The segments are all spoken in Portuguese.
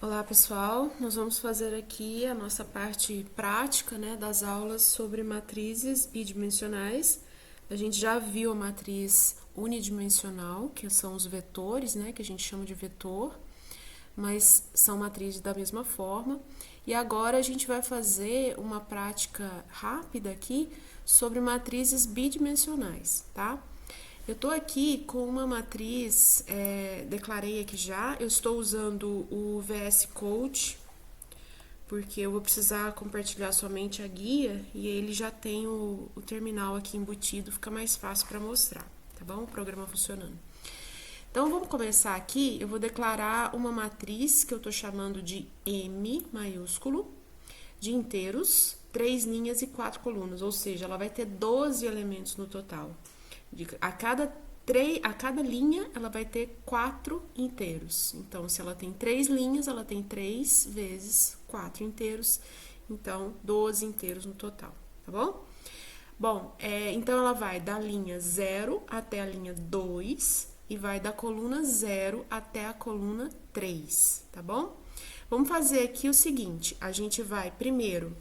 Olá pessoal, nós vamos fazer aqui a nossa parte prática, das aulas sobre matrizes bidimensionais. A gente já viu a matriz unidimensional, que são os vetores, que a gente chama de vetor, mas são matrizes da mesma forma. E agora a gente vai fazer uma prática rápida aqui sobre matrizes bidimensionais, tá? Eu estou aqui com uma matriz, declarei aqui já, eu estou usando o VS Code, porque eu vou precisar compartilhar somente a guia e ele já tem o terminal aqui embutido, fica mais fácil para mostrar, tá bom? O programa funcionando. Então, vamos começar aqui, eu vou declarar uma matriz que eu estou chamando de M maiúsculo, de inteiros, 3 linhas e 4 colunas, ou seja, ela vai ter 12 elementos no total. A cada linha, ela vai ter 4 inteiros. Então, se ela tem 3 linhas, ela tem 3 vezes 4 inteiros. Então, 12 inteiros no total, tá bom? Bom, então ela vai da linha 0 até a linha 2 e vai da coluna 0 até a coluna 3, tá bom? Vamos fazer aqui o seguinte, a gente vai primeiro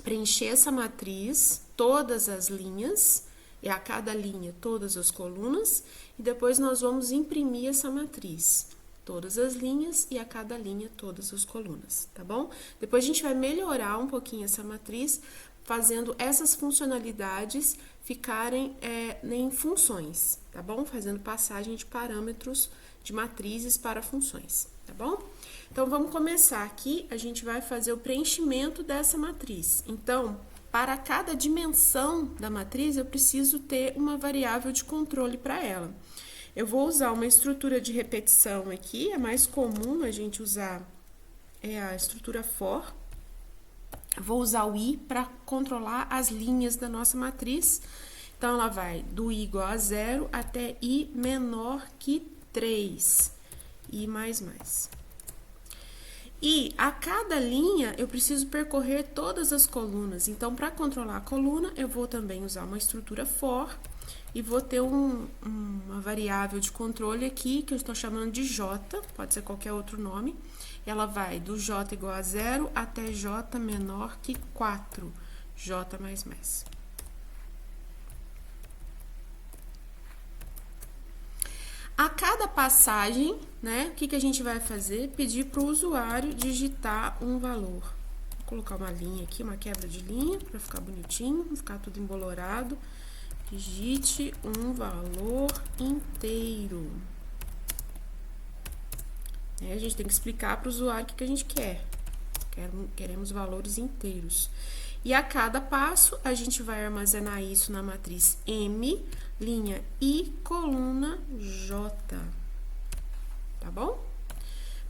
preencher essa matriz, todas as linhas, e a cada linha todas as colunas, e depois nós vamos imprimir essa matriz, todas as linhas e a cada linha todas as colunas, tá bom? Depois a gente vai melhorar um pouquinho essa matriz, fazendo essas funcionalidades ficarem em funções, tá bom? Fazendo passagem de parâmetros de matrizes para funções, tá bom? Então, vamos começar aqui, a gente vai fazer o preenchimento dessa matriz. Então, para cada dimensão da matriz, eu preciso ter uma variável de controle para ela. Eu vou usar uma estrutura de repetição aqui, é mais comum a gente usar a estrutura for. Eu vou usar o i para controlar as linhas da nossa matriz. Então, ela vai do i igual a 0 até i menor que 3. I mais. E a cada linha eu preciso percorrer todas as colunas. Então, para controlar a coluna, eu vou também usar uma estrutura for e vou ter uma variável de controle aqui que eu estou chamando de j, pode ser qualquer outro nome. Ela vai do j igual a 0 até j menor que 4, j mais. A cada passagem, o que a gente vai fazer? Pedir para o usuário digitar um valor. Vou colocar uma linha aqui, uma quebra de linha, para ficar bonitinho, não ficar tudo embolorado. Digite um valor inteiro. A gente tem que explicar para o usuário o que a gente quer. Queremos valores inteiros. E a cada passo, a gente vai armazenar isso na matriz M, linha I, coluna J. Tá bom?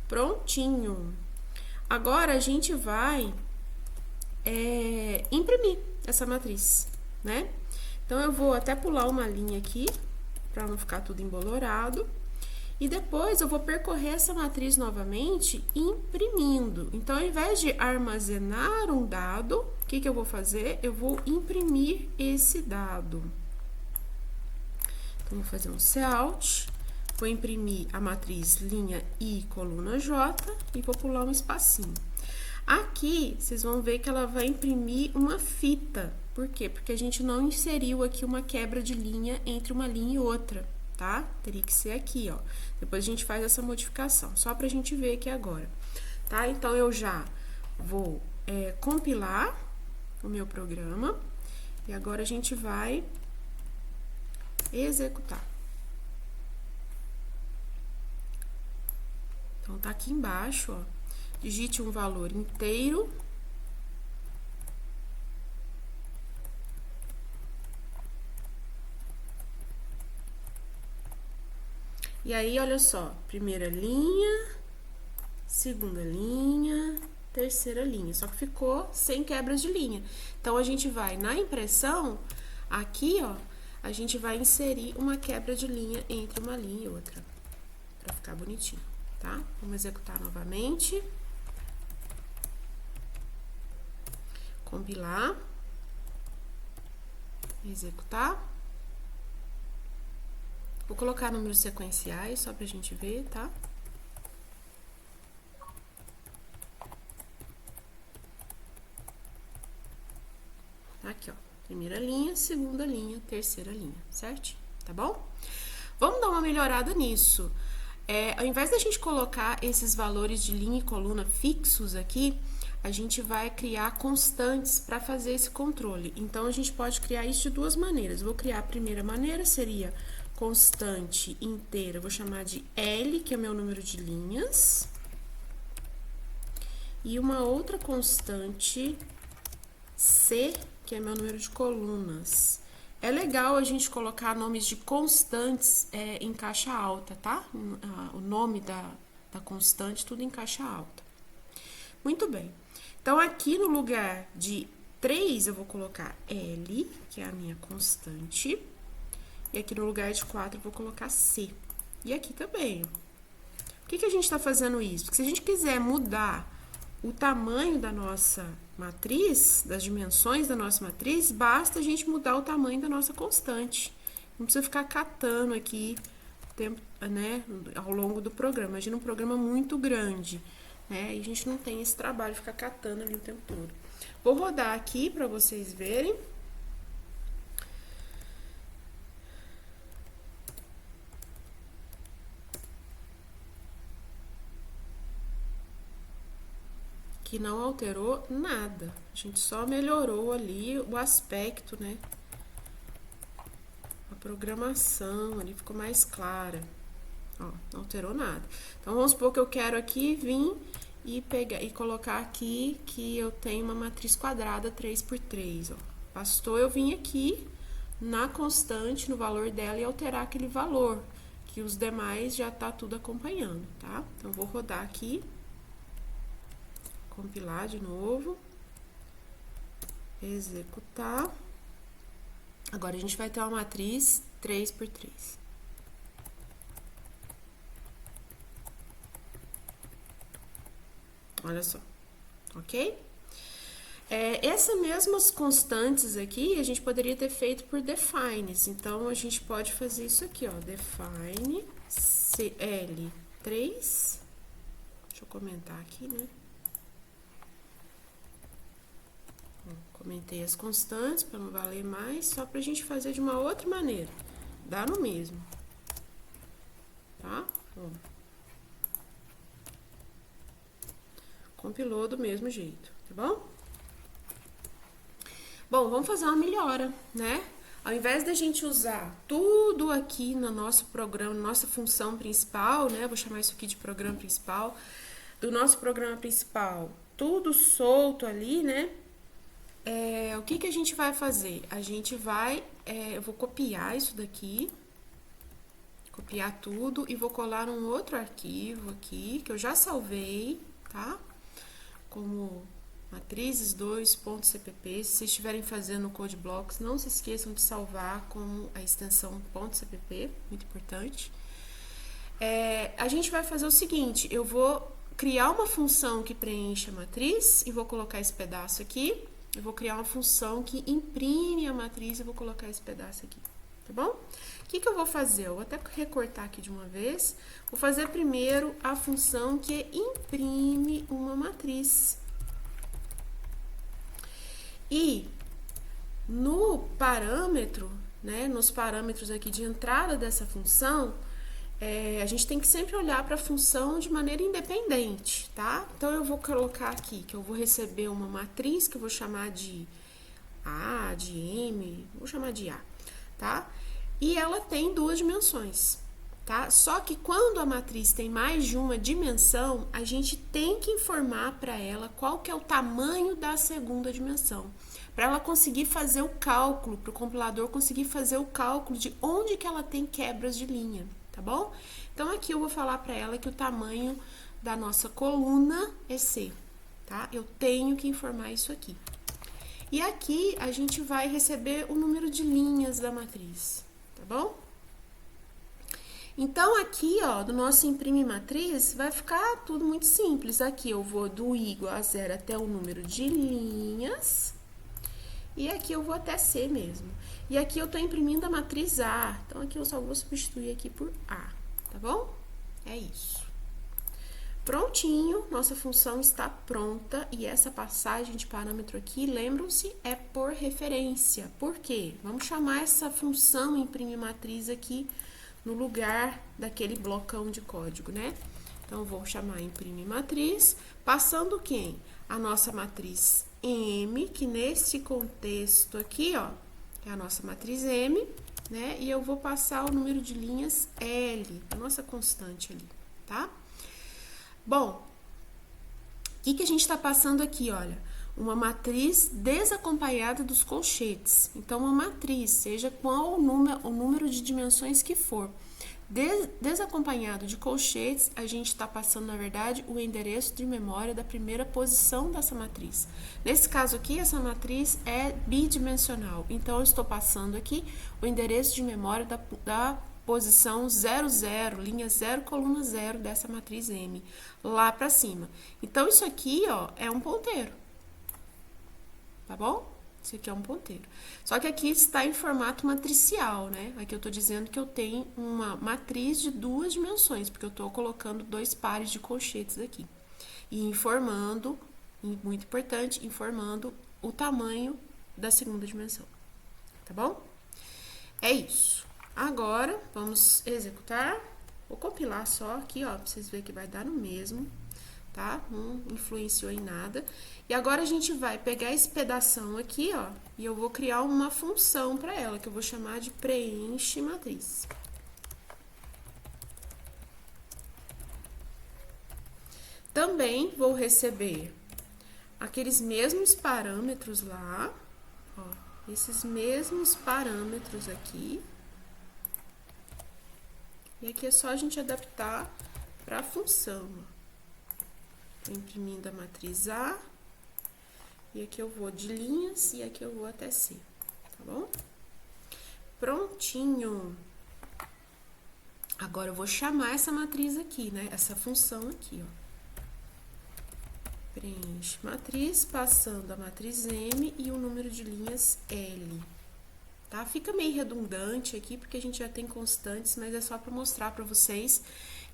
Prontinho. Agora, a gente vai imprimir essa matriz, Então, eu vou até pular uma linha aqui, para não ficar tudo embolorado. E depois eu vou percorrer essa matriz novamente imprimindo. Então, ao invés de armazenar um dado, o que eu vou fazer? Eu vou imprimir esse dado. Então, vou fazer um Cout, vou imprimir a matriz linha I, coluna J e vou pular um espacinho. Aqui, vocês vão ver que ela vai imprimir uma fita. Por quê? Porque a gente não inseriu aqui uma quebra de linha entre uma linha e outra, tá? Teria que ser aqui, ó. Depois a gente faz essa modificação, só pra gente ver aqui agora, tá? Então, eu já vou compilar o meu programa e agora a gente vai executar. Então, tá aqui embaixo, ó. Digite um valor inteiro. E aí, olha só, primeira linha, segunda linha, terceira linha, só que ficou sem quebras de linha. Então, a gente vai na impressão, aqui, ó, a gente vai inserir uma quebra de linha entre uma linha e outra, pra ficar bonitinho, tá? Vamos executar novamente. Compilar. Executar. Vou colocar números sequenciais, só pra gente ver, tá? primeira linha, segunda linha, terceira linha, certo? Tá bom? Vamos dar uma melhorada nisso. Ao invés da gente colocar esses valores de linha e coluna fixos aqui, a gente vai criar constantes para fazer esse controle. Então, a gente pode criar isso de duas maneiras. Vou criar a primeira maneira, seria constante inteira, vou chamar de L, que é meu número de linhas. E uma outra constante C, que é meu número de colunas. É legal a gente colocar nomes de constantes em caixa alta, tá? O nome da constante, tudo em caixa alta. Muito bem. Então, aqui no lugar de 3, eu vou colocar L, que é a minha constante. E aqui no lugar de 4, eu vou colocar C. E aqui também. Por que a gente está fazendo isso? Porque se a gente quiser mudar o tamanho da nossa matriz, das dimensões da nossa matriz, basta a gente mudar o tamanho da nossa constante. Não precisa ficar catando aqui ao longo do programa. Imagina um programa muito grande, né? E a gente não tem esse trabalho de ficar catando ali o tempo todo. Vou rodar aqui para vocês verem. Que não alterou nada. A gente só melhorou ali o aspecto, né? A programação ali ficou mais clara. Ó, não alterou nada. Então, vamos supor que eu quero aqui vir e pegar e colocar aqui que eu tenho uma matriz quadrada 3×3, ó. Bastou eu vir aqui na constante, no valor dela, e alterar aquele valor, que os demais já tá tudo acompanhando, tá? Então, vou rodar aqui. Compilar de novo, executar. Agora, a gente vai ter uma matriz 3×3. Olha só, ok? Essas mesmas constantes aqui, a gente poderia ter feito por defines. Então, a gente pode fazer isso aqui, ó, define CL3. Deixa eu comentar aqui, né? Comentei as constantes para não valer mais, só pra gente fazer de uma outra maneira. Dá no mesmo. Tá? Ó. Compilou do mesmo jeito, tá bom? Bom, vamos fazer uma melhora, né? Ao invés da gente usar tudo aqui no nosso programa, nossa função principal, né? Vou chamar isso aqui de programa principal. Do nosso programa principal, tudo solto ali, né? O que a gente vai fazer? A gente vai, eu vou copiar isso daqui, copiar tudo e vou colar num outro arquivo aqui, que eu já salvei, tá? Como matrizes2.cpp. Se vocês estiverem fazendo code blocks, não se esqueçam de salvar com a extensão .cpp, muito importante. A gente vai fazer o seguinte, eu vou criar uma função que preencha a matriz e vou colocar esse pedaço aqui. Eu vou criar uma função que imprime a matriz e vou colocar esse pedaço aqui, tá bom? O que eu vou fazer? Eu vou até recortar aqui de uma vez. Vou fazer primeiro a função que imprime uma matriz. E no parâmetro, né, nos parâmetros aqui de entrada dessa função, a gente tem que sempre olhar para a função de maneira independente, tá? Então, eu vou colocar aqui que eu vou receber uma matriz que eu vou chamar de A, de M, vou chamar de A, tá? E ela tem duas dimensões, tá? Só que quando a matriz tem mais de uma dimensão, a gente tem que informar para ela qual que é o tamanho da segunda dimensão, para ela conseguir fazer o cálculo, para o compilador conseguir fazer o cálculo de onde que ela tem quebras de linha. Tá bom? Então, aqui eu vou falar para ela que o tamanho da nossa coluna é C, tá? Eu tenho que informar isso aqui. E aqui, a gente vai receber o número de linhas da matriz, tá bom? Então, aqui, ó, do nosso imprime matriz, vai ficar tudo muito simples. Aqui, eu vou do I igual a 0 até o número de linhas. E aqui eu vou até C mesmo. E aqui eu tô imprimindo a matriz A. Então, aqui eu só vou substituir aqui por A, tá bom? É isso. Prontinho, nossa função está pronta e essa passagem de parâmetro aqui, lembram-se, é por referência. Por quê? Vamos chamar essa função imprime matriz aqui no lugar daquele blocão de código, né? Então, vou chamar imprime matriz, passando quem? A nossa matriz M, que nesse contexto aqui, ó, é a nossa matriz M, né? E eu vou passar o número de linhas L, a nossa constante ali, tá? Bom, o que a gente está passando aqui, olha? Uma matriz desacompanhada dos colchetes. Então, uma matriz, seja qual o número de dimensões que for, desacompanhado de colchetes, a gente está passando, na verdade, o endereço de memória da primeira posição dessa matriz. Nesse caso aqui, essa matriz é bidimensional. Então, eu estou passando aqui o endereço de memória da posição 00, linha 0, coluna 0 dessa matriz M, lá para cima. Então, isso aqui, ó, é um ponteiro. Tá bom? Isso aqui é um ponteiro. Só que aqui está em formato matricial, né? Aqui eu tô dizendo que eu tenho uma matriz de 2 dimensões, porque eu tô colocando 2 pares de colchetes aqui. E informando, muito importante, informando o tamanho da segunda dimensão. Tá bom? É isso. Agora, vamos executar. Vou compilar só aqui, ó, pra vocês verem que vai dar no mesmo, tá? Não influenciou em nada. E agora a gente vai pegar esse pedação aqui, ó, e eu vou criar uma função para ela, que eu vou chamar de preenche matriz. Também vou receber aqueles mesmos parâmetros lá, ó, esses mesmos parâmetros aqui. E aqui é só a gente adaptar para a função. Tô imprimindo a matriz A. E aqui eu vou de linhas e aqui eu vou até C, tá bom? Prontinho. Agora eu vou chamar essa matriz aqui, né? Essa função aqui, ó. Preenche matriz, passando a matriz M e o número de linhas L. Tá? Fica meio redundante aqui, porque a gente já tem constantes, mas é só para mostrar para vocês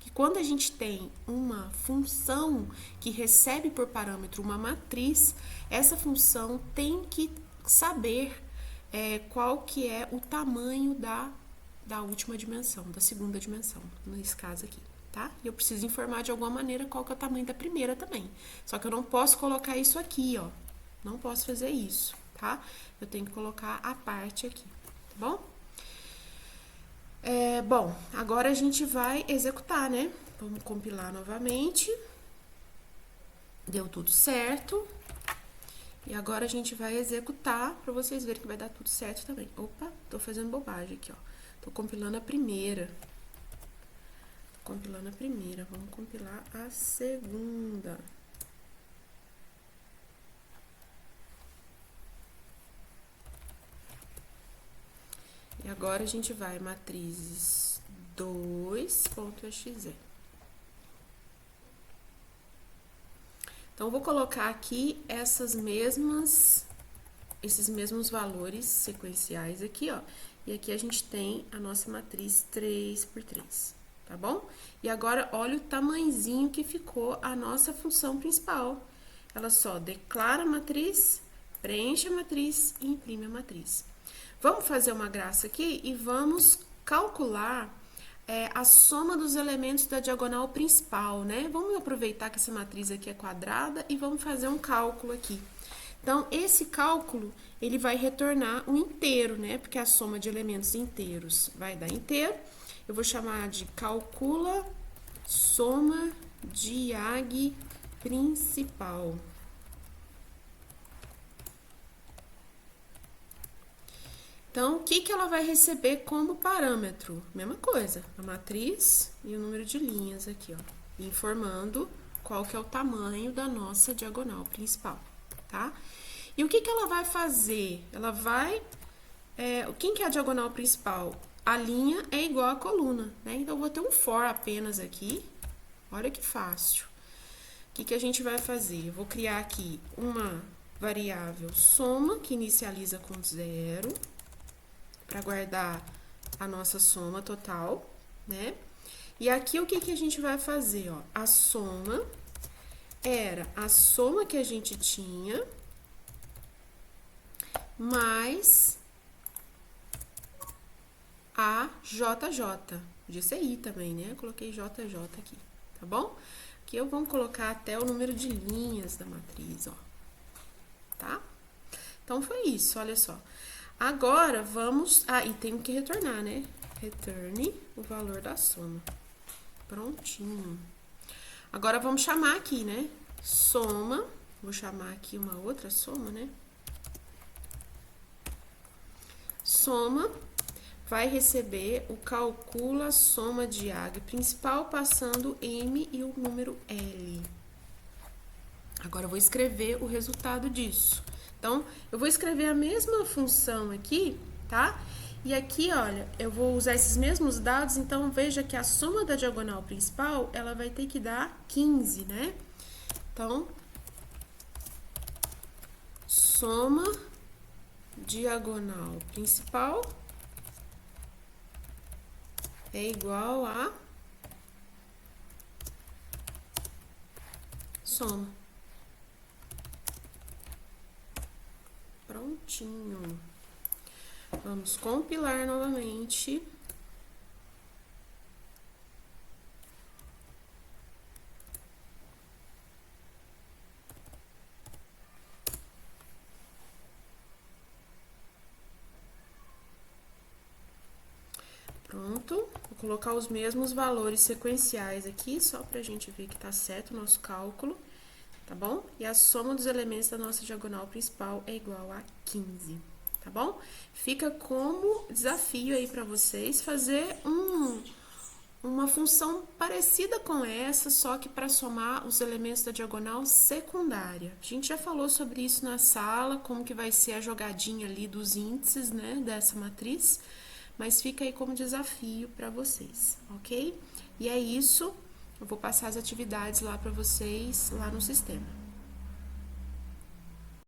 que quando a gente tem uma função que recebe por parâmetro uma matriz, essa função tem que saber qual que é o tamanho da última dimensão, da segunda dimensão, nesse caso aqui, tá? E eu preciso informar de alguma maneira qual que é o tamanho da primeira também. Só que eu não posso colocar isso aqui, ó. Não posso fazer isso, tá? Eu tenho que colocar a parte aqui, tá bom? Bom, agora a gente vai executar, né? Vamos compilar novamente. Deu tudo certo. E agora a gente vai executar para vocês verem que vai dar tudo certo também. Opa, tô fazendo bobagem aqui, ó. Tô compilando a primeira. Vamos compilar a segunda. E agora a gente vai matrizes 2.exe. Então, eu vou colocar aqui esses mesmos valores sequenciais aqui, ó. E aqui a gente tem a nossa matriz 3x3, tá bom? E agora, olha o tamanhozinho que ficou a nossa função principal. Ela só declara a matriz, preenche a matriz e imprime a matriz. Vamos fazer uma graça aqui e vamos calcular a soma dos elementos da diagonal principal, né? Vamos aproveitar que essa matriz aqui é quadrada e vamos fazer um cálculo aqui. Então, esse cálculo, ele vai retornar um inteiro, né? Porque a soma de elementos inteiros vai dar inteiro. Eu vou chamar de calcula soma diag principal. Então, o que ela vai receber como parâmetro? Mesma coisa, a matriz e o número de linhas aqui, ó, informando qual que é o tamanho da nossa diagonal principal, tá? E o que ela vai fazer? Ela vai... quem que é a diagonal principal? A linha é igual à coluna, né? Então, eu vou ter um for apenas aqui. Olha que fácil. O que a gente vai fazer? Eu vou criar aqui uma variável soma, que inicializa com 0, para guardar a nossa soma total, né? E aqui o que que a gente vai fazer, ó? A soma era a soma que a gente tinha mais a JJ. Podia ser I também, né? Eu coloquei JJ aqui, tá bom? Aqui eu vou colocar até o número de linhas da matriz, ó. Tá? Então, foi isso, olha só. Agora, vamos... Ah, e tenho que retornar, né? Returne o valor da soma. Prontinho. Agora, vamos chamar aqui, né? Soma. Vou chamar aqui uma outra soma, né? Soma vai receber o calcula soma de AG principal passando M e o número L. Agora, eu vou escrever o resultado disso. Então, eu vou escrever a mesma função aqui, tá? E aqui, olha, eu vou usar esses mesmos dados, então veja que a soma da diagonal principal, ela vai ter que dar 15, né? Então, soma diagonal principal é igual a soma. Prontinho. Vamos compilar novamente. Pronto. Vou colocar os mesmos valores sequenciais aqui, só pra gente ver que tá certo o nosso cálculo, tá bom? E a soma dos elementos da nossa diagonal principal é igual a 15. Tá bom? Fica como desafio aí para vocês fazer uma função parecida com essa, só que para somar os elementos da diagonal secundária. A gente já falou sobre isso na sala, como que vai ser a jogadinha ali dos índices, né, dessa matriz, mas fica aí como desafio para vocês, ok? E é isso, eu vou passar as atividades lá para vocês, lá no sistema.